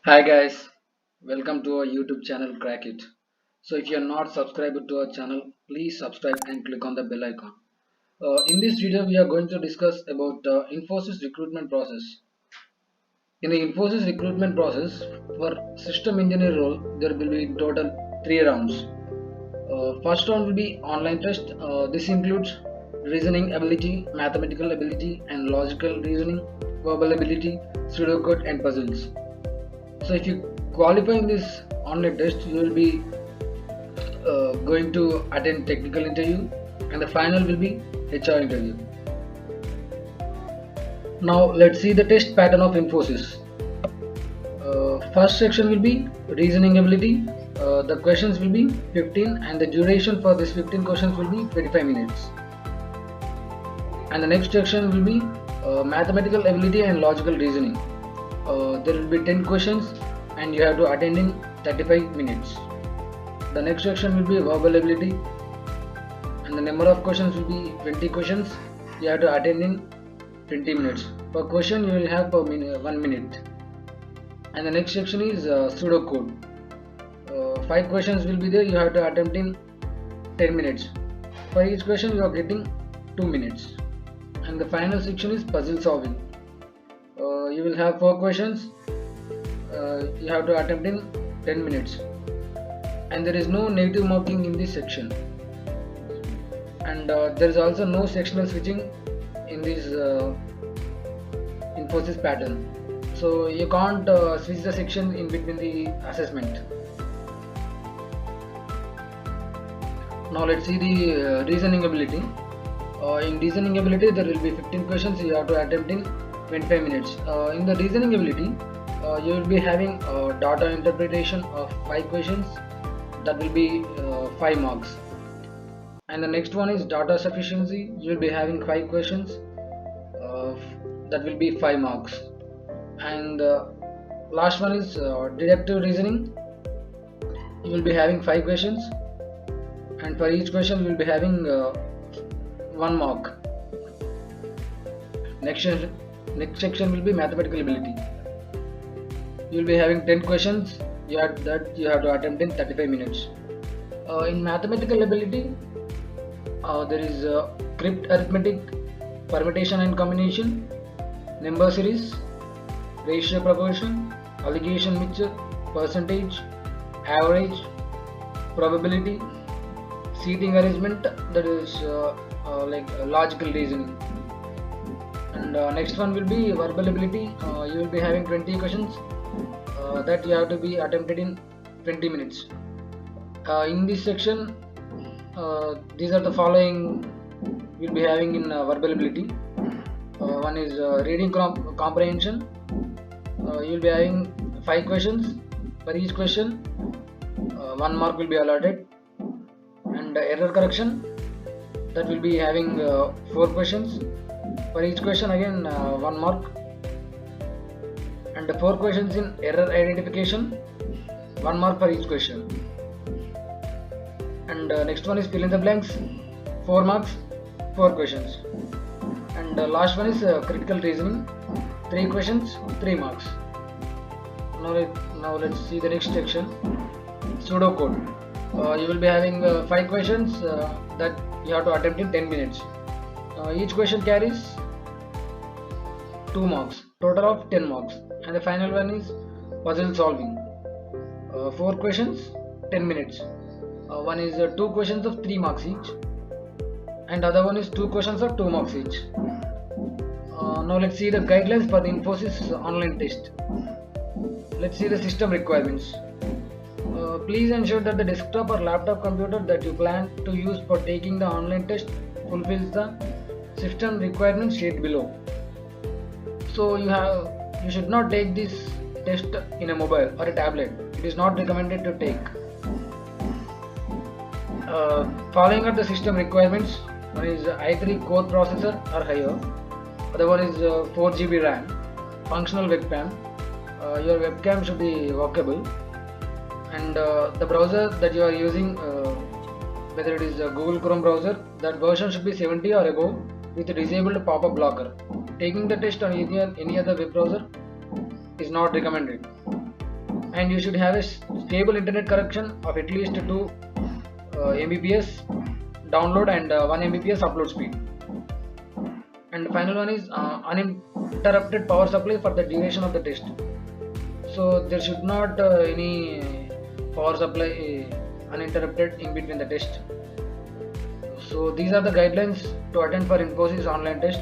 Hi guys, welcome to our YouTube channel Crack It. So if you are not subscribed to our channel, please subscribe and click on the bell icon. In this video, we are going to discuss about Infosys recruitment process. In the Infosys recruitment process, for system engineer role, there will be in total three rounds. First round will be online test. This includes reasoning ability, mathematical ability, and logical reasoning, verbal ability, pseudocode, and puzzles. So if you qualify in this online test, you will be going to attend technical interview, and the final will be HR interview. Now let's see the test pattern of Infosys. First section will be reasoning ability. The questions will be 15 and the duration for this 15 questions will be 25 minutes. And the next section will be mathematical ability and logical reasoning. There will be 10 questions and you have to attend in 35 minutes. The next section will be verbal ability and the number of questions will be 20 questions. You have to attend in 20 minutes. Per question you will have per 1 minute. And the next section is pseudocode. 5 questions will be there. You have to attempt in 10 minutes. For each question you are getting 2 minutes. And the final section is puzzle solving. You will have 4 questions. You have to attempt in 10 minutes. And there is no negative marking in this section. And there is also no sectional switching in this Infosys pattern. So you can't switch the section in between the assessment. Now let's see the reasoning ability. In reasoning ability there will be 15 questions you have to attempt in 25 minutes. In the reasoning ability you will be having data interpretation of 5 questions, that will be 5 marks. And the next one is data sufficiency. You will be having 5 questions, that will be 5 marks. And last one is deductive reasoning. You will be having 5 questions and for each question you will be having 1 mark. Next section will be mathematical ability. You will be having 10 questions you have to attempt in 35 minutes. In mathematical ability there is crypt arithmetic, permutation and combination, number series, ratio proportion, alligation mixture, percentage, average, probability, seating arrangement, that is like logical reasoning. And next one will be verbal ability. You will be having 20 questions that you have to be attempted in 20 minutes. In this section these are the following we will be having in verbal ability. One is reading comprehension. You will be having 5 questions. For each question 1 mark will be allotted. And error correction, that will be having 4 questions. For each question again 1 mark. And 4 questions in error identification, 1 mark for each question. And next one is fill in the blanks, 4 marks, 4 questions. And last one is critical reasoning, 3 questions, 3 marks. Now let's see the next section, pseudocode. You will be having 5 questions that you have to attempt in 10 minutes. Each question carries 2 marks, total of 10 marks. And the final one is puzzle solving. 4 questions, 10 minutes. One is 2 questions of 3 marks each, and other one is 2 questions of 2 marks each. Now let's see the guidelines for the Infosys online test. Let's see the system requirements. Please ensure that the desktop or laptop computer that you plan to use for taking the online test fulfills the system requirements stated below. So you should not take this test in a mobile or a tablet. It is not recommended to take. Following are the system requirements. One is i3 core processor or higher. Other one is 4 GB RAM, functional webcam. Your webcam should be workable. And the browser that you are using, whether it is a Google Chrome browser, that version should be 70 or above with a disabled pop-up blocker. Taking the test on any other web browser is not recommended. and you should have a stable internet connection of at least 2 Mbps download and 1 Mbps upload speed. And the final one is uninterrupted power supply for the duration of the test. So there should not any power supply uninterrupted in between the test. So these are the guidelines to attend for Infosys online test.